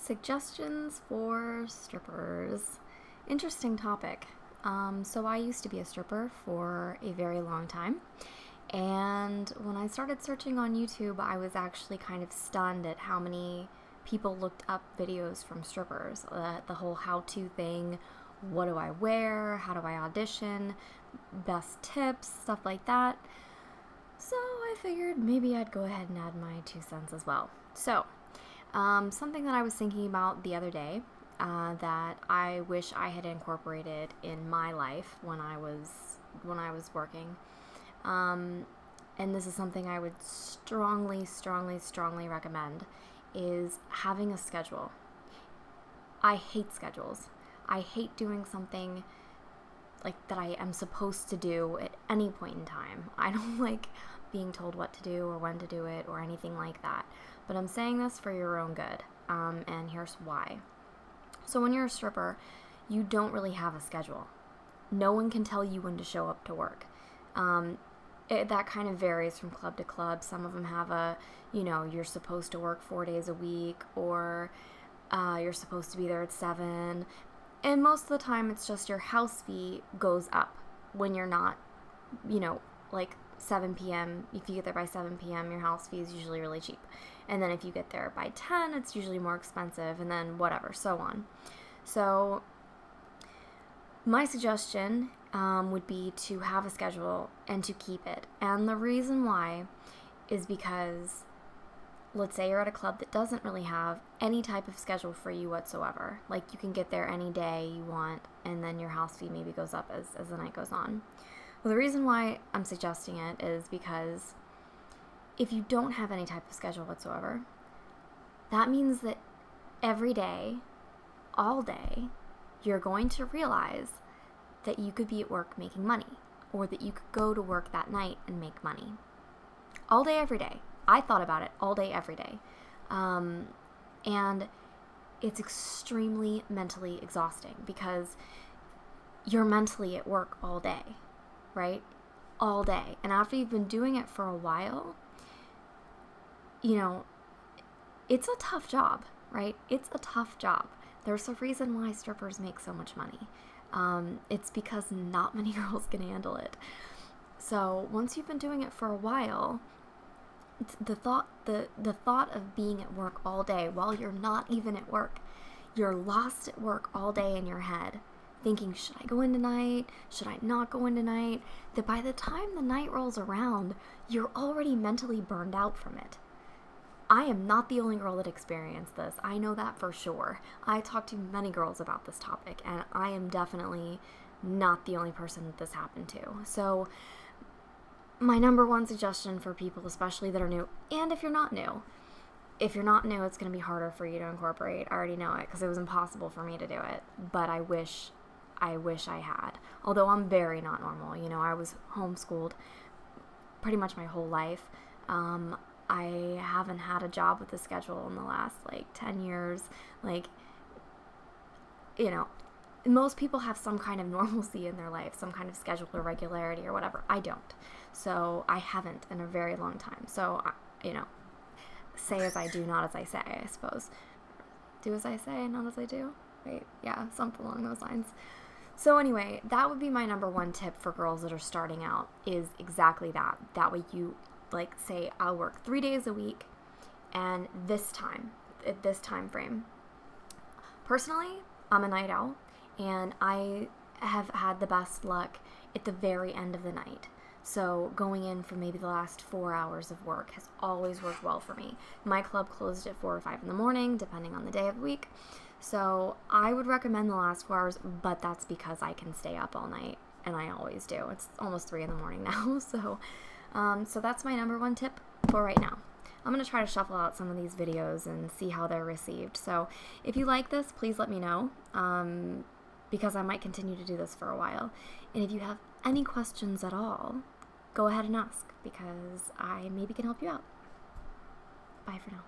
Suggestions for strippers. Interesting topic. So I used to be a stripper for a very long time. And when I started searching on YouTube, I was actually kind of stunned at how many people looked up videos from strippers. The whole how-to thing, what do I wear, how do I audition, best tips, stuff like that. So I figured maybe I'd go ahead and add my 2 cents as well. So, something that I was thinking about the other day that I wish I had incorporated in my life when I was working. And this is something I would strongly recommend, is having a schedule. I hate schedules. I hate doing something like that I am supposed to do at any point in time. I don't like being told what to do or when to do it or anything like that. But I'm saying this for your own good, and here's why. So when you're a stripper, you don't really have a schedule. No one can tell you when to show up to work. That kind of varies from club to club. Some of them have you're supposed to work 4 days a week, or you're supposed to be there at 7. And most of the time, it's just your house fee goes up when you're not, like 7 p.m. If you get there by 7 p.m., your house fee is usually really cheap. And then if you get there by 10, it's usually more expensive, and then whatever, so on. So my suggestion would be to have a schedule and to keep it. And the reason why is because, let's say you're at a club that doesn't really have any type of schedule for you whatsoever. Like, you can get there any day you want, and then your house fee maybe goes up as the night goes on. Well, the reason why I'm suggesting it is because if you don't have any type of schedule whatsoever, that means that every day, all day, you're going to realize that you could be at work making money, or that you could go to work that night and make money. All day, every day. I thought about it all day, every day. And it's extremely mentally exhausting because you're mentally at work all day, right? All day. And after you've been doing it for a while, it's a tough job, right? It's a tough job. There's a reason why strippers make so much money. It's because not many girls can handle it. So once you've been doing it for a while, the thought of being at work all day while you're not even at work, you're lost at work all day in your head, thinking, should I go in tonight? Should I not go in tonight? That by the time the night rolls around, you're already mentally burned out from it. I am not the only girl that experienced this. I know that for sure. I talked to many girls about this topic, and I am definitely not the only person that this happened to. So my number one suggestion for people, especially that are new, and if you're not new, it's going to be harder for you to incorporate. I already know it because it was impossible for me to do it, but I wish I had. Although I'm very not normal. I was homeschooled pretty much my whole life. I haven't had a job with a schedule in the last 10 years. Most people have some kind of normalcy in their life, some kind of schedule or regularity or whatever. I don't. So I haven't in a very long time. So, say as I do, not as I say, I suppose. Do as I say, not as I do. Right? Yeah, something along those lines. So anyway, that would be my number one tip for girls that are starting out, is exactly that. That way you, say I'll work 3 days a week and at this time frame. Personally, I'm a night owl, and I have had the best luck at the very end of the night. So going in for maybe the last 4 hours of work has always worked well for me. My club closed at 4 or 5 in the morning, depending on the day of the week. So I would recommend the last 4 hours, but that's because I can stay up all night, and I always do. It's almost 3 in the morning now, so that's my number one tip for right now. I'm going to try to shuffle out some of these videos and see how they're received. So if you like this, please let me know, because I might continue to do this for a while. And if you have any questions at all, go ahead and ask, because I maybe can help you out. Bye for now.